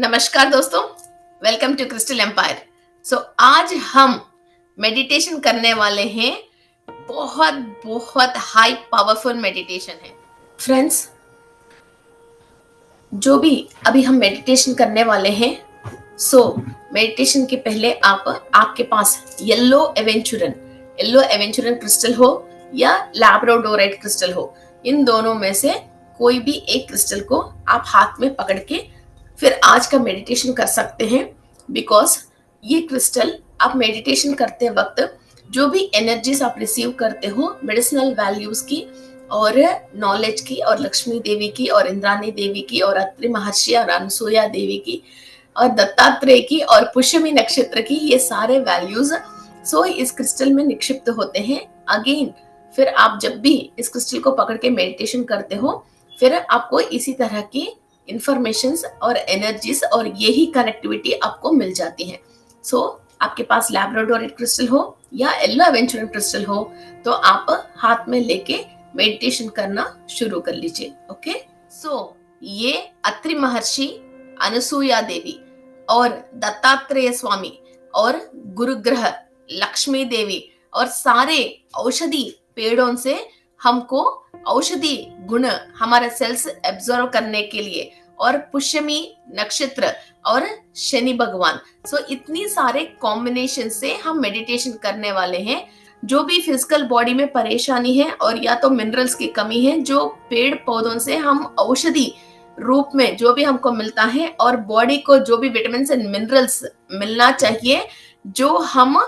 नमस्कार दोस्तों, welcome to crystal empire. आज हम मेडिटेशन करने वाले हैं। बहुत बहुत हाई पावरफुल मेडिटेशन है फ्रेंड्स। जो भी अभी हम मेडिटेशन करने वाले हैं, मेडिटेशन के पहले आपके पास येलो एवेंचुरन क्रिस्टल हो या लैब्राडोराइट क्रिस्टल हो, इन दोनों में से कोई भी एक क्रिस्टल को आप हाथ में पकड़ के फिर आज का मेडिटेशन कर सकते हैं। बिकॉज ये क्रिस्टल आप मेडिटेशन करते वक्त जो भी एनर्जीज आप रिसीव करते हो, मेडिसिनल वैल्यूज की और नॉलेज की और लक्ष्मी देवी की और इंद्राणी देवी की और अत्रि महर्षि और अनसुया देवी की और दत्तात्रेय की और पुष्यमी नक्षत्र की, ये सारे वैल्यूज इस क्रिस्टल में निक्षिप्त होते हैं। अगेन फिर आप जब भी इस क्रिस्टल को पकड़ के मेडिटेशन करते हो, फिर आपको इसी तरह की इंफॉर्मेशंस और एनर्जीज और यही कनेक्टिविटी आपको मिल जाती है। आपके पास लैब्राडोराइट क्रिस्टल हो या येलो एवेंचुरन क्रिस्टल हो, तो आप हाथ में लेके मेडिटेशन करना शुरू कर लीजिए। ओके, ये अत्रि महर्षि, अनसुया देवी और दत्तात्रेय स्वामी और गुरुग्रह, लक्ष्मी देवी और सारे औषधि पेड़ों से हमको औषधि गुण हमारे सेल्स एब्जॉर्व करने के लिए, और पुष्यमी नक्षत्र और शनि भगवान, इतनी सारे कॉम्बिनेशन से हम मेडिटेशन करने वाले हैं। जो भी फिजिकल बॉडी में परेशानी है और या तो मिनरल्स की कमी है, जो पेड़ पौधों से हम औषधि रूप में जो भी हमको मिलता है, और बॉडी को जो भी विटामिन एंड मिनरल्स मिलना चाहिए, जो हम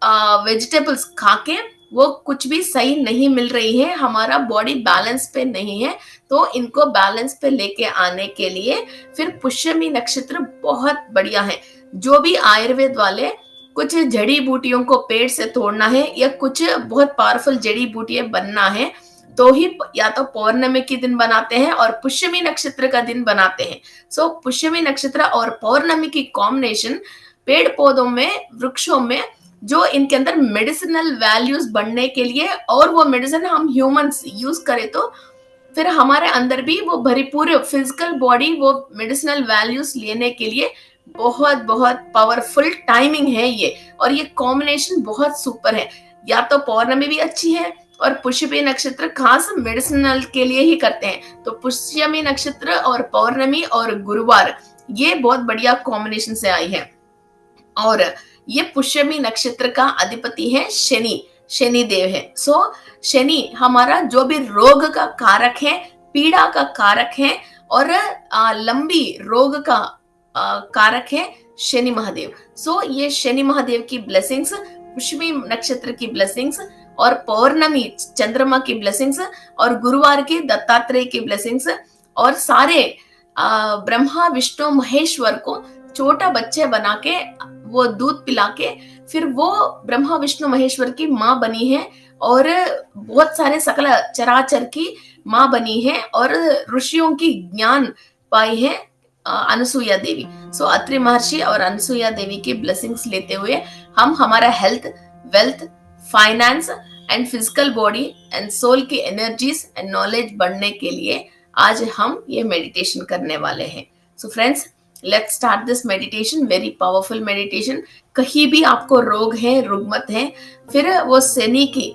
वेजिटेबल्स खा के वो कुछ भी सही नहीं मिल रही है, हमारा बॉडी बैलेंस पे नहीं है, तो इनको बैलेंस पे लेके आने के लिए फिर पुष्यमी नक्षत्र बहुत बढ़िया है। जो भी आयुर्वेद वाले कुछ जड़ी बूटियों को पेड़ से तोड़ना है या कुछ बहुत पावरफुल जड़ी बूटियां बनना है, तो ही या तो पौर्णमी के दिन बनाते हैं और पुष्यमी नक्षत्र का दिन बनाते हैं। पुष्यमी नक्षत्र और पौर्णमी की कॉम्बिनेशन पेड़ पौधों में, वृक्षों में जो इनके अंदर मेडिसिनल वैल्यूज बढ़ने के लिए, और वो मेडिसिन हम ह्यूमंस यूज करें तो फिर हमारे अंदर भी वो भरपूर फिजिकल बॉडी वो मेडिसिनल वैल्यूज लेने के लिए बहुत बहुत पावरफुल टाइमिंग है ये। और ये कॉम्बिनेशन बहुत सुपर है। या तो पौर्णमी भी अच्छी है और पुष्यमी नक्षत्र खास मेडिसिनल के लिए ही करते हैं, तो पुष्यमी नक्षत्र और पौर्णमी और गुरुवार ये बहुत बढ़िया कॉम्बिनेशन से आई है। और ये पुष्यमी नक्षत्र का अधिपति है शनि देव है। शनि हमारा जो भी रोग का कारक है, पीड़ा का कारक है, और लंबी रोग का कारक है शनि महादेव। ये शनि महादेव की ब्लेसिंग्स, पुष्यमी नक्षत्र की ब्लेसिंग्स, और पौर्णमी चंद्रमा की ब्लेसिंग्स, और गुरुवार की दत्तात्रेय की ब्लेसिंग्स, और सारे ब्रह्मा विष्णु महेश्वर को छोटा बच्चे बना के वो दूध पिला के फिर वो ब्रह्मा विष्णु महेश्वर की माँ बनी है, और बहुत सारे सकल चराचर की माँ बनी है, और ऋषियों की ज्ञान पाई है अनसुया देवी। अत्रि महर्षि और अनसुया देवी की ब्लेसिंग्स लेते हुए हम हमारा health, wealth, finance and physical body and soul की एनर्जीज एंड नॉलेज बढ़ने के लिए आज हम ये मेडिटेशन करने वाले हैं। Friends, let's start this meditation, very powerful meditation. कहीं भी आपको रोग है, रुग्मत है, फिर वो शनि की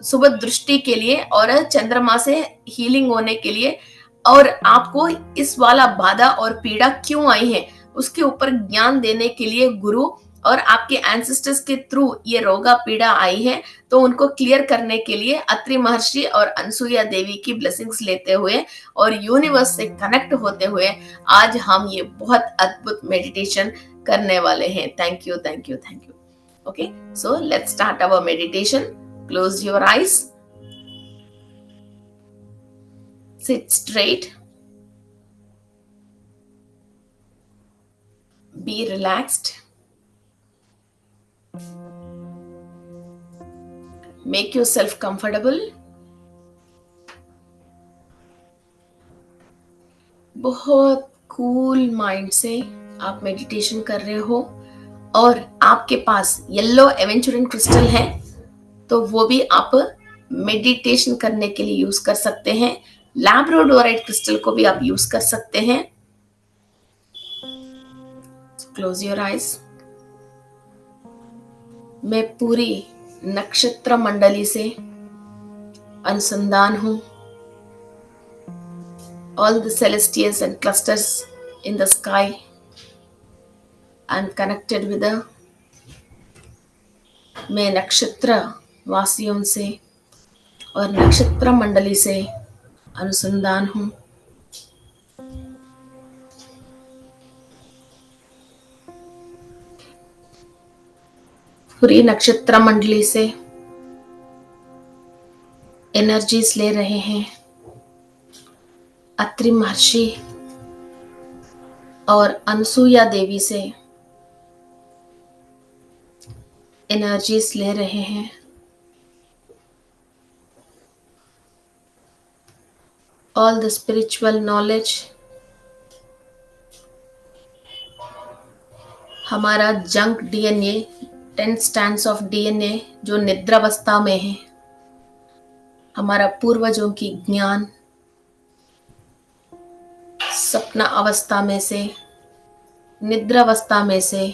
शुभ दृष्टि के लिए और चंद्रमा से हीलिंग होने के लिए, और आपको इस वाला बाधा और पीड़ा क्यों आई है उसके ऊपर ज्ञान देने के लिए गुरु और आपके एंसेस्टर्स के थ्रू ये रोगा पीड़ा आई है, तो उनको क्लियर करने के लिए अत्रि महर्षि और अनसुया देवी की ब्लेसिंग्स लेते हुए और यूनिवर्स से कनेक्ट होते हुए आज हम ये बहुत अद्भुत मेडिटेशन करने वाले हैं। Thank you, thank you, thank you. Okay, let's start our meditation. Close your eyes, sit straight, be relaxed, make yourself comfortable। बहुत कूल माइंड से आप मेडिटेशन कर रहे हो, और आपके पास येलो एवेंचुरन क्रिस्टल है, तो वो भी आप मेडिटेशन करने के लिए यूज कर सकते हैं। लैब्राडोराइट क्रिस्टल को भी आप यूज कर सकते हैं। Close your eyes. मैं पूरी नक्षत्र मंडली से अनुसंधान हूं। All the celestials and clusters in the sky, I'm connected with the। मैं नक्षत्र वासियों से और नक्षत्र मंडली से अनुसंधान हूं। पूरी नक्षत्र मंडली से एनर्जीज ले रहे हैं। अत्रि महर्षि और अनसुईया देवी से एनर्जीज ले रहे हैं। ऑल द स्पिरिचुअल नॉलेज, हमारा junk DNA, 10 stands of DNA जो निद्रावस्था में है, हमारा पूर्वजों की ज्ञान सपना अवस्था में से, निद्रावस्था में से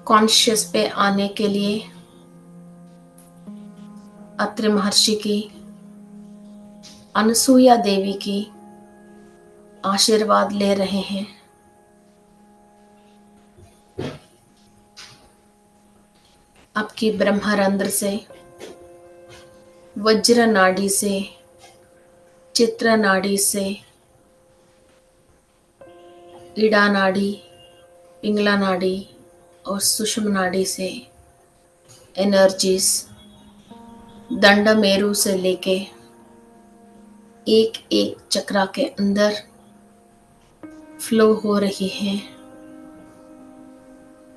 कॉन्शियस पे आने के लिए अत्रि महर्षि की, अनसुईया देवी की आशीर्वाद ले रहे हैं। आपकी ब्रह्मरंध्र से, वज्र नाड़ी से, चित्र नाड़ी से, ईड़ा नाड़ी, पिंगला नाड़ी और सुषुम्ना नाड़ी से एनर्जीज दंड मेरु से लेके एक एक चक्रा के अंदर फ्लो हो रही है।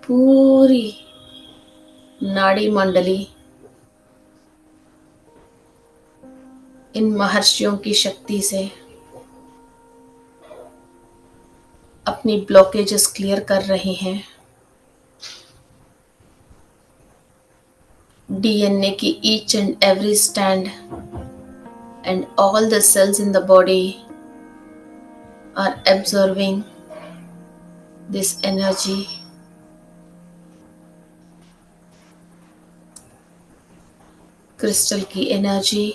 पूरी नाड़ी मंडली इन महर्षियों की शक्ति से अपनी ब्लॉकेजेस क्लियर कर रहे हैं। डीएनए की each and every stand and all the cells in the body are absorbing this energy। Crystal की एनर्जी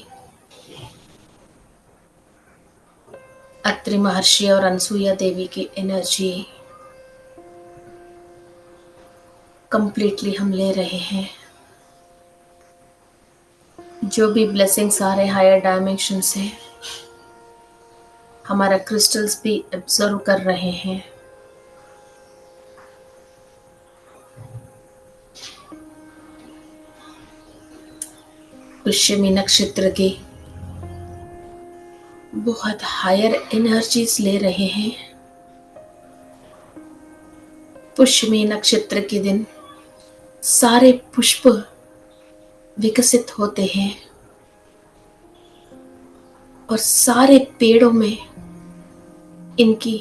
अत्रि महर्षि और अनसुईया देवी की एनर्जी कंप्लीटली हम ले रहे हैं। जो भी ब्लेसिंग्स आ रहे हायर डायमेंशन से, हमारा क्रिस्टल्स भी एब्जॉर्व कर रहे हैं। पुष्यमी नक्षत्र की बहुत हायर एनर्जीज ले रहे हैं। पुष्यमी नक्षत्र के दिन सारे पुष्प विकसित होते हैं और सारे पेड़ों में इनकी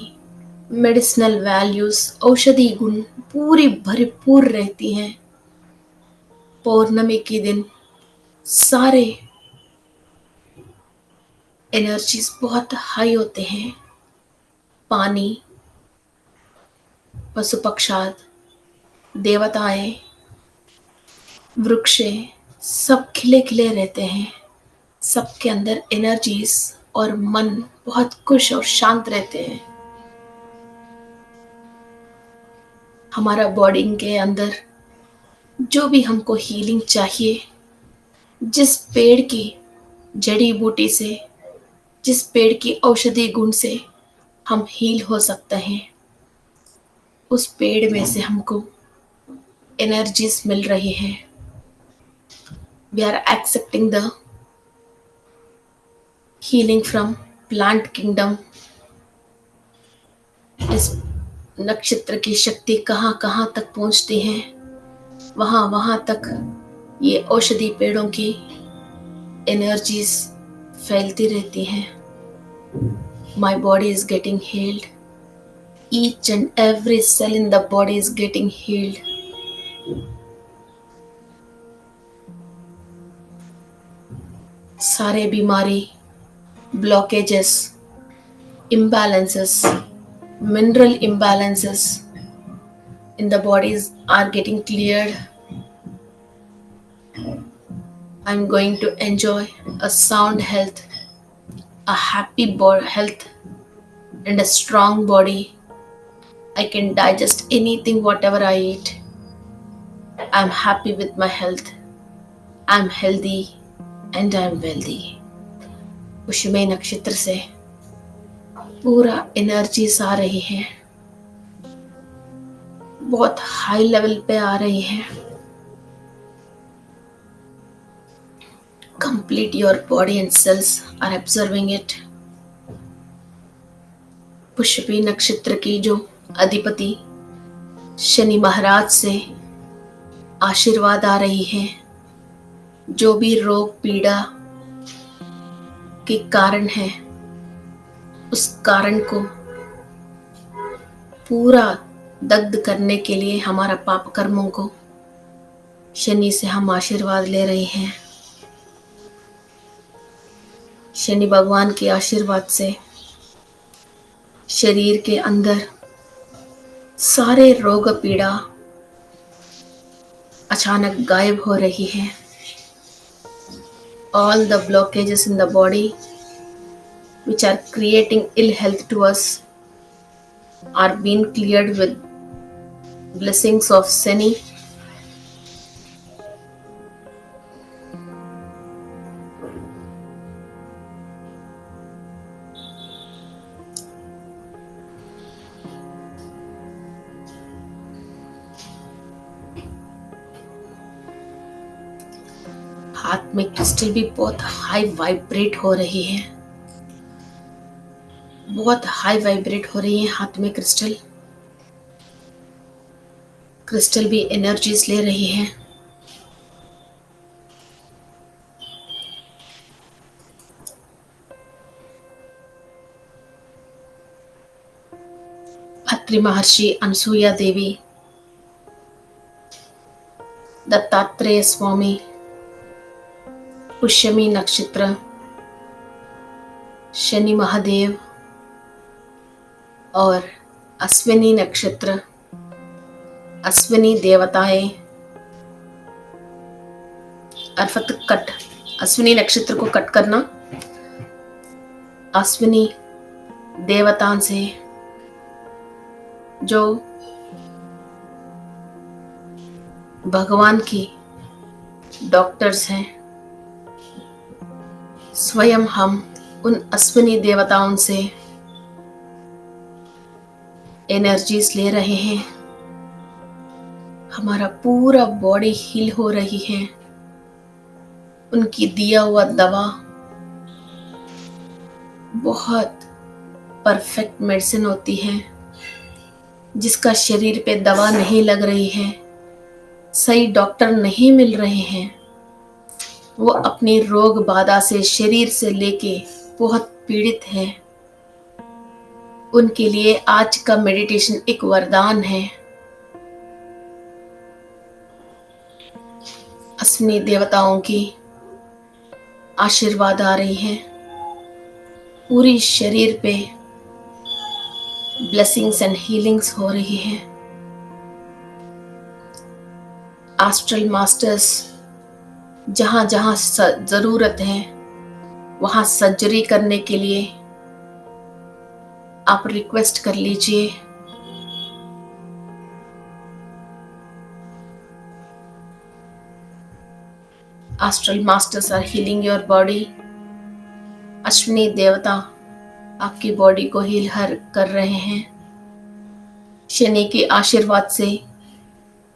मेडिसिनल वैल्यूज, औषधि गुण पूरी भरपूर रहती हैं। पौर्णमी के दिन सारे एनर्जीज बहुत हाई होते हैं। पानी, पशु पक्षाद, देवताएं, वृक्षें सब खिले खिले रहते हैं। सबके अंदर एनर्जीज और मन बहुत खुश और शांत रहते हैं। हमारा बॉडी के अंदर जो भी हमको हीलिंग चाहिए, जिस पेड़ की जड़ी बूटी से, जिस पेड़ की औषधि गुण से हम हील हो सकते हैं, उस पेड़ में से हमको एनर्जीज मिल रही हैं। We are accepting the healing from plant kingdom. इस नक्षत्र की शक्ति कहाँ कहाँ तक पहुँचती है, वहाँ वहाँ तक ये औषधि पेड़ों की एनर्जीज फैलती रहती हैं। My body is getting healed. Each and every cell in the body is getting healed. सारे बीमारी, blockages imbalances, mineral imbalances in the bodies are getting cleared. I'm going to enjoy a sound health, a happy health, and a strong body. I can digest anything, whatever I eat. I'm happy with my health. I'm healthy and I'm wealthy. पुष्यमी नक्षत्र से पूरा energies आ रही है, बहुत high level पे आ रही है. Complete your body and cells are observing it. पुष्यमी नक्षत्र की जो अधिपति शनि महाराज से आशीर्वाद आ रही है. जो भी रोग पीड़ा के कारण है, उस कारण को पूरा दग्ध करने के लिए हमारा पाप कर्मों को शनि से हम आशीर्वाद ले रहे हैं. शनि भगवान के आशीर्वाद से शरीर के अंदर सारे रोग पीड़ा अचानक गायब हो रही है. All the blockages in the body which are creating ill health to us are being cleared with blessings of Shani. हाथ में क्रिस्टल भी बहुत हाई वाइब्रेट हो रही है, बहुत हाई वाइब्रेट हो रही है हाथ में क्रिस्टल. क्रिस्टल भी एनर्जीज ले रही है. अत्रि महर्षि, अनसुईया देवी, दत्तात्रेय स्वामी, पुष्यमी नक्षत्र, शनि महादेव और अश्विनी नक्षत्र, अश्विनी देवताएं अर्थात कट, अश्विनी नक्षत्र को कट करना, अश्विनी देवताओं से जो भगवान की डॉक्टर्स हैं, स्वयं हम उन अश्विनी देवताओं से एनर्जीज ले रहे हैं. हमारा पूरा बॉडी हील हो रही है. उनकी दिया हुआ दवा बहुत परफेक्ट मेडिसिन होती है. जिसका शरीर पे दवा नहीं लग रही है, सही डॉक्टर नहीं मिल रहे हैं, वो अपनी रोग बाधा से शरीर से लेके बहुत पीड़ित है. उनके लिए आज का मेडिटेशन एक वरदान है. अश्विनी देवताओं की आशीर्वाद आ रही है. पूरी शरीर पे ब्लेसिंग्स एंड हीलिंग्स हो रही है. एस्ट्रल मास्टर्स जहां जहां जरूरत है वहां सर्जरी करने के लिए आप रिक्वेस्ट कर लीजिए. Astral masters are healing your body. Ashwini देवता आपकी बॉडी को हील हर कर रहे हैं. शनि के आशीर्वाद से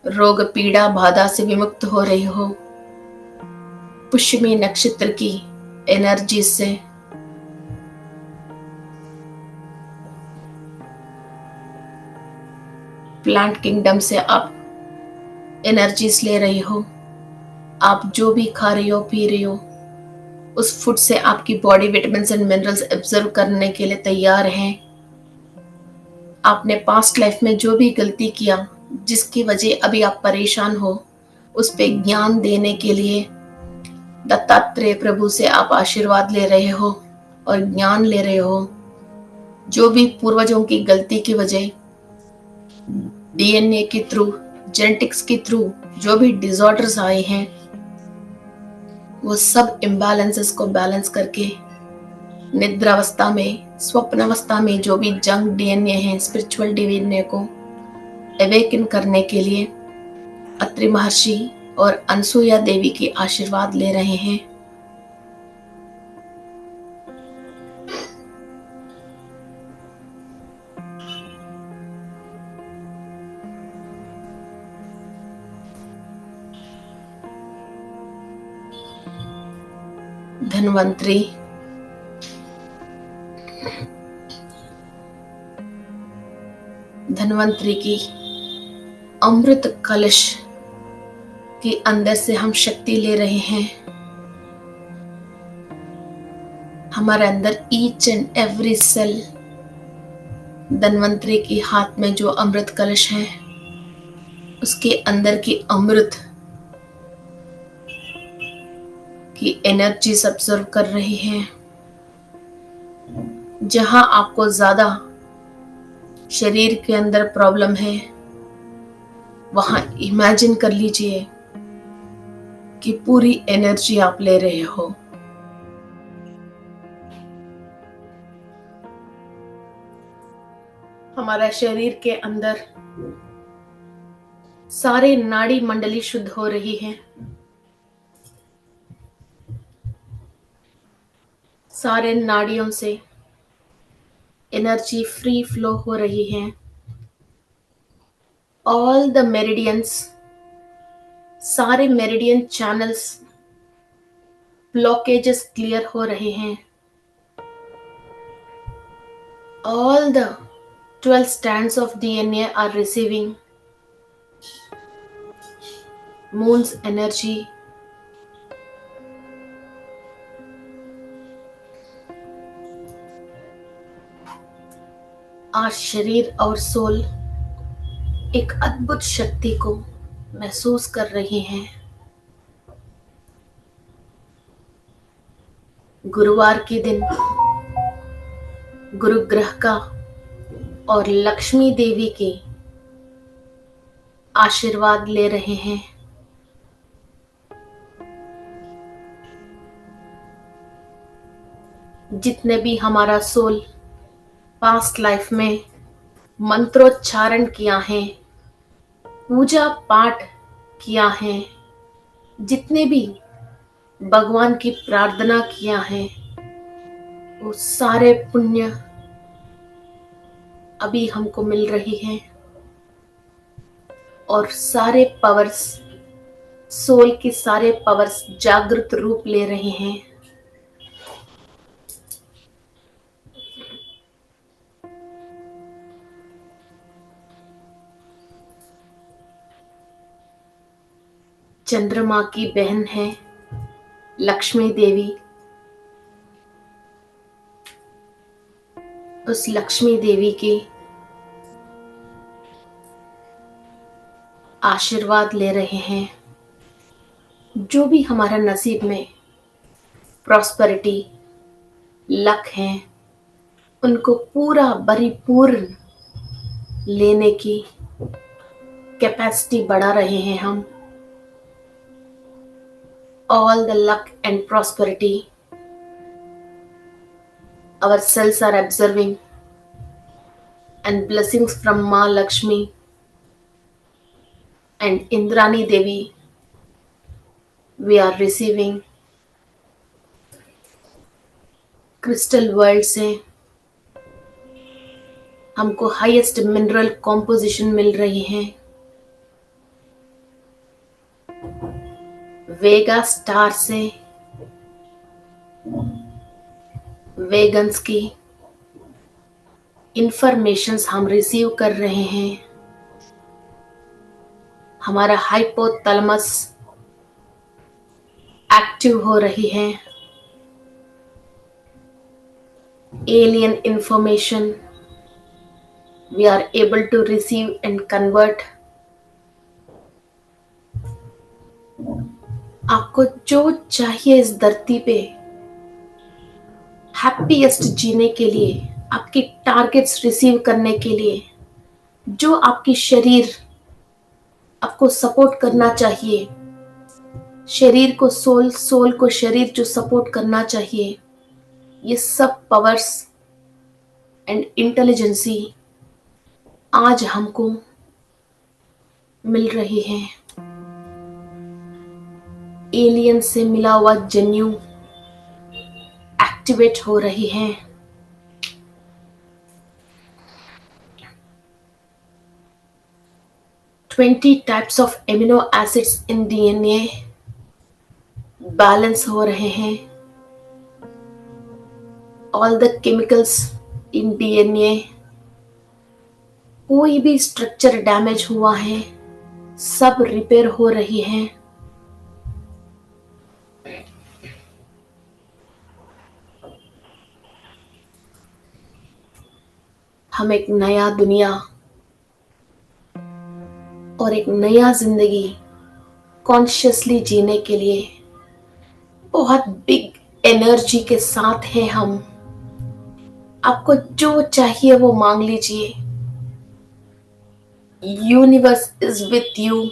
रोग पीड़ा बाधा से विमुक्त हो रहे हो. पुष्यमी नक्षत्र की एनर्जी से प्लांट किंगडम से आप एनर्जीज ले रही हो. आप जो भी खा रही हो पी रही हो उस फूड से आपकी body vitamins and minerals absorb करने के लिए तैयार है. आपने पास्ट लाइफ में जो भी गलती किया जिसकी वजह अभी आप परेशान हो, उस पे ज्ञान देने के लिए दत्तात्रेय प्रभु से आप आशीर्वाद ले रहे हो और ज्ञान ले रहे हो. जो भी पूर्वजों की गलती की वजह डीएनए के थ्रू, जेनेटिक्स के थ्रू जो भी डिसऑर्डर्स आए हैं, वो सब इम्बैलेंसेस को बैलेंस करके निद्रावस्था में, स्वप्नावस्था में जो भी जंक डीएनए है, स्पिरिचुअल डीएनए को अवेकन करने के लिए अत्रि महर्षि और अनसुया देवी के आशीर्वाद ले रहे हैं। धन्वंतरी धन्वंतरी की अमृत कलश के अंदर से हम शक्ति ले रहे हैं। हमारे अंदर each and every cell Dhanvantari के हाथ में जो अमृत कलश है, उसके अंदर की अमृत की एनर्जी ऑब्जर्व कर रही है। जहां आपको ज्यादा शरीर के अंदर प्रॉब्लम है, वहां इमेजिन कर लीजिए कि पूरी एनर्जी आप ले रहे हो। हमारा शरीर के अंदर सारे नाड़ी मंडली शुद्ध हो रही है। सारे नाड़ियों से एनर्जी फ्री फ्लो हो रही है। ऑल द मेरिडियंस, सारे मेरिडियन चैनल्स, ब्लॉकेजेस क्लियर हो रहे हैं। All the 12 strands of DNA are receiving moon's energy. आज शरीर और सोल एक अद्भुत शक्ति को महसूस कर रही हैं। गुरुवार के दिन गुरु ग्रह का और लक्ष्मी देवी के आशीर्वाद ले रहे हैं। जितने भी हमारा सोल पास्ट लाइफ में मंत्रोच्चारण किया है, पूजा पाठ किया है, जितने भी भगवान की प्रार्थना किया है, वो सारे पुण्य अभी हमको मिल रही है। और सारे पावर्स, सोल के सारे पावर्स जागृत रूप ले रहे हैं। चंद्रमा की बहन है लक्ष्मी देवी। उस लक्ष्मी देवी के आशीर्वाद ले रहे हैं। जो भी हमारा नसीब में प्रॉस्पेरिटी, लक है, उनको पूरा परिपूर्ण लेने की कैपेसिटी बढ़ा रहे हैं हम। All the luck and prosperity our cells are observing, and blessings from Ma Lakshmi and Indrani Devi we are receiving। Crystal world से हमको हाईएस्ट मिनरल कॉम्पोजिशन मिल रही है। वेगा स्टार से वेगन्स की इंफॉर्मेशंस हम रिसीव कर रहे हैं। हमारा हाइपोथैलेमस एक्टिव हो रही है। Alien information we are able to receive and convert। आपको जो चाहिए इस धरती पे हैप्पीएस्ट जीने के लिए, आपकी टारगेट्स रिसीव करने के लिए जो आपकी शरीर आपको सपोर्ट करना चाहिए, शरीर को सोल, सोल को शरीर जो सपोर्ट करना चाहिए, ये सब पावर्स एंड इंटेलिजेंसी आज हमको मिल रही है। एलियन से मिला हुआ जन्यू एक्टिवेट हो रही है। Twenty types of amino acids in DNA balance हो रहे हैं। All the chemicals in DNA, कोई भी स्ट्रक्चर डैमेज हुआ है सब रिपेयर हो रही है। हम एक नया दुनिया और एक नया जिंदगी कॉन्शियसली जीने के लिए बहुत बिग एनर्जी के साथ हैं हम। आपको जो चाहिए वो मांग लीजिए। Universe is with you.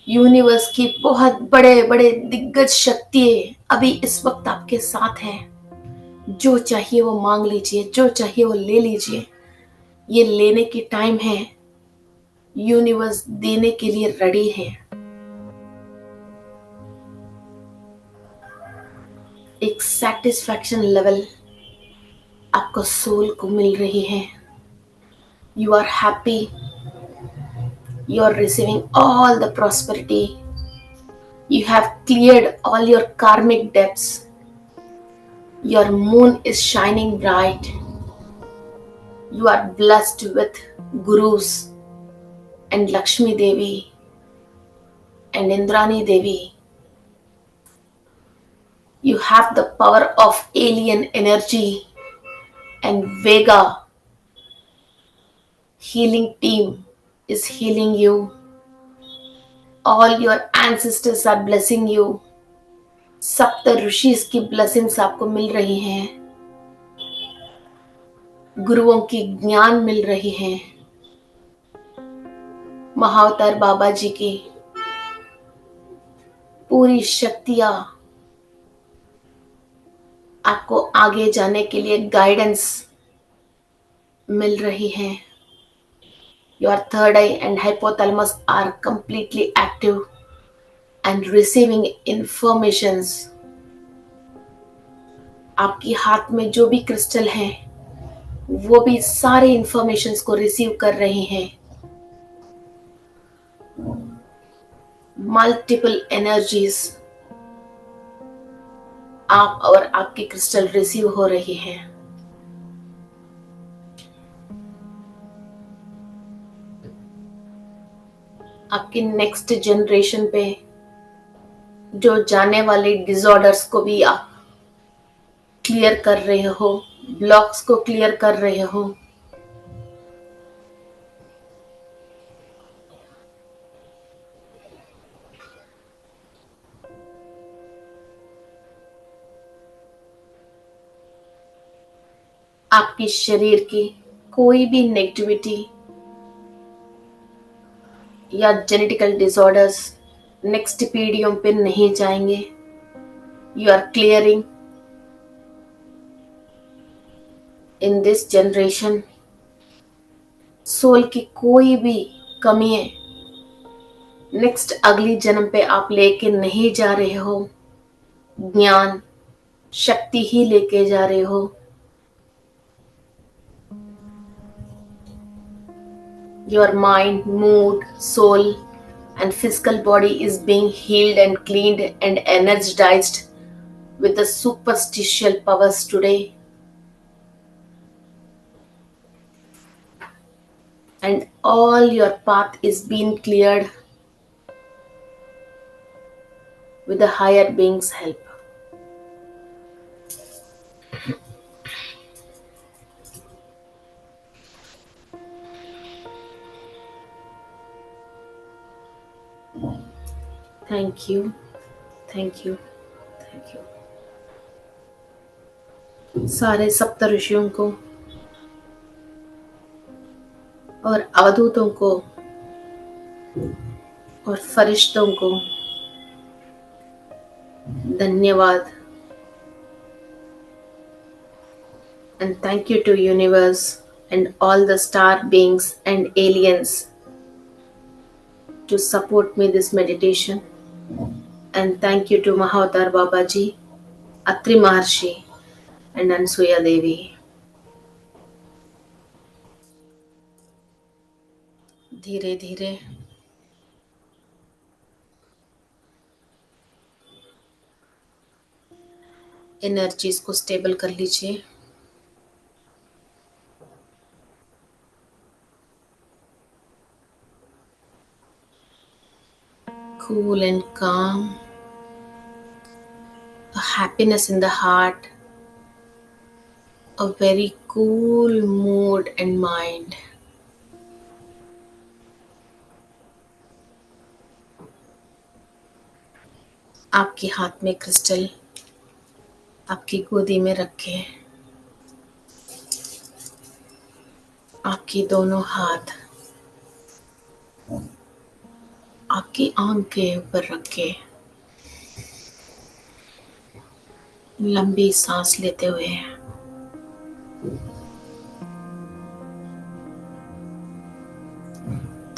Universe की बहुत बड़े बड़े दिग्गज शक्ति अभी इस वक्त आपके साथ है। जो चाहिए वो मांग लीजिए, जो चाहिए वो ले लीजिए। ये लेने की टाइम है। यूनिवर्स देने के लिए रेडी है। एक सेटिस्फैक्शन लेवल आपको सोल को मिल रही है। You are happy, you are receiving all the prosperity. You have cleared all your karmic debts. Your moon is shining bright. You are blessed with gurus and Lakshmi Devi and Indrani Devi. You have the power of alien energy and Vega healing team is healing you. All your ancestors are blessing you. सप्त ऋषिस की blessings आपको मिल रही हैं। गुरुओं की ज्ञान मिल रही है। महाअवतार बाबा जी की पूरी शक्तियां आपको आगे जाने के लिए गाइडेंस मिल रही है। Your third eye and hypothalamus are completely active and receiving informations. आपकी हाथ में जो भी क्रिस्टल है वो भी सारे इंफॉर्मेशंस को रिसीव कर रहे हैं। मल्टीपल एनर्जीज आप और आपकी क्रिस्टल रिसीव हो रही है। आपकी नेक्स्ट जनरेशन पे जो जाने वाले डिसऑर्डर्स को भी आप क्लियर कर रहे हो, ब्लॉक्स को क्लियर कर रहे हो। आपकी शरीर की कोई भी नेगेटिविटी या जेनेटिकल डिसऑर्डर्स नेक्स्ट पीढ़ियों पे नहीं जाएंगे। You are clearing in this generation. Soul की कोई भी कमी है नेक्स्ट अगली जन्म पे आप लेके नहीं जा रहे हो। ज्ञान शक्ति ही लेके जा रहे हो। Your mind, mood, soul, and physical body is being healed and cleaned and energized with the superstitial powers today. And all your path is being cleared with the higher being's help. Thank you. Thank you. Thank you. सारे सप्त ऋषियों को और अवधूतों को और फरिश्तों को धन्यवाद। And thank you to universe and all the star beings and aliens to support me this meditation. And thank you to Mahavatar Babaji, Atri Maharshi and Ansuya Devi. धीरे धीरे एनर्जीज को स्टेबल कर लीजिए। Cool and calm, a happiness in the heart, a very cool mood and mind. आपके हाथ में crystal आपकी गोदी में रखे, आपकी दोनों हाथ आपकी आंख के ऊपर रखे, लंबी सांस लेते हुए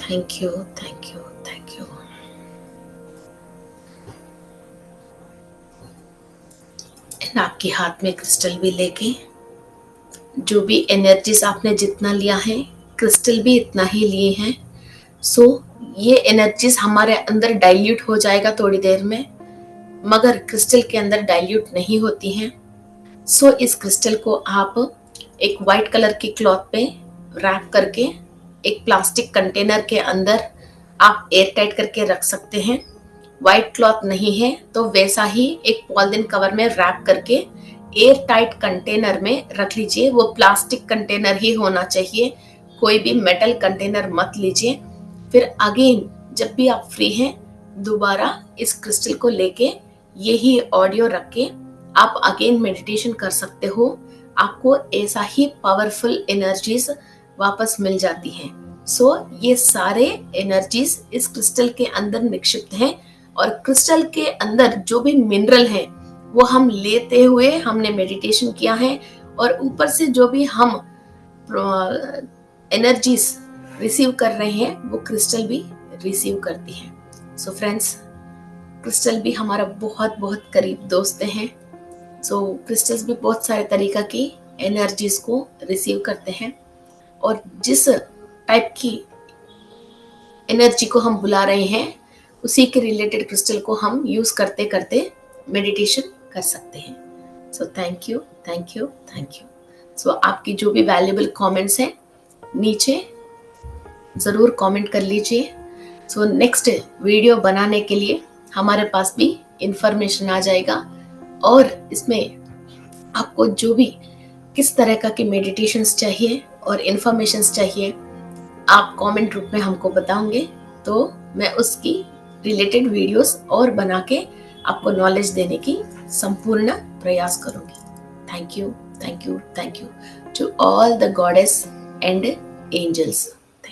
thank you, thank you, thank you. आपके हाथ में क्रिस्टल भी लेके जो भी एनर्जीज आपने जितना लिया है, क्रिस्टल भी इतना ही लिए हैं। सो ये एनर्जीज हमारे अंदर डाइल्यूट हो जाएगा थोड़ी देर में, मगर क्रिस्टल के अंदर डाइल्यूट नहीं होती हैं। सो इस क्रिस्टल को आप एक वाइट कलर की क्लॉथ पे रैप करके एक प्लास्टिक कंटेनर के अंदर आप एयर टाइट करके रख सकते हैं। व्हाइट क्लॉथ नहीं है तो वैसा ही एक पॉलिथीन कवर में रैप करके एयर टाइट कंटेनर में रख लीजिए। वो प्लास्टिक कंटेनर ही होना चाहिए, कोई भी मेटल कंटेनर मत लीजिए। फिर अगेन जब भी आप फ्री हैं दोबारा इस क्रिस्टल को लेके यही ऑडियो रख के आप अगेन मेडिटेशन कर सकते हो। आपको ऐसा ही पावरफुल एनर्जीज वापस मिल जाती हैं। सो ये सारे एनर्जीज इस क्रिस्टल के अंदर निक्षिप्त हैं और क्रिस्टल के अंदर जो भी मिनरल है वो हम लेते हुए हमने मेडिटेशन किया है, और ऊपर से जो भी हम एनर्जीज रिसीव कर रहे हैं वो क्रिस्टल भी रिसीव करती है। सो फ्रेंड्स, क्रिस्टल भी हमारा बहुत बहुत करीब दोस्त हैं। सो क्रिस्टल्स भी बहुत सारे तरीका की एनर्जीज को रिसीव करते हैं, और जिस टाइप की एनर्जी को हम बुला रहे हैं उसी के रिलेटेड क्रिस्टल को हम यूज करते करते मेडिटेशन कर सकते हैं। So thank you, thank you, thank you. So आपकी जो भी वैल्यूएबल कमेंट्स हैं नीचे जरूर कमेंट कर लीजिए। सो नेक्स्ट वीडियो बनाने के लिए हमारे पास भी इंफॉर्मेशन आ जाएगा, और इसमें आपको जो भी किस तरह का की मेडिटेशंस चाहिए और इंफॉर्मेशंस चाहिए आप कमेंट रूप में हमको बताओगे, तो मैं उसकी रिलेटेड वीडियोस और बना के आपको नॉलेज देने की संपूर्ण प्रयास करूंगी। Thank you, thank you, thank you to all the goddess and angels.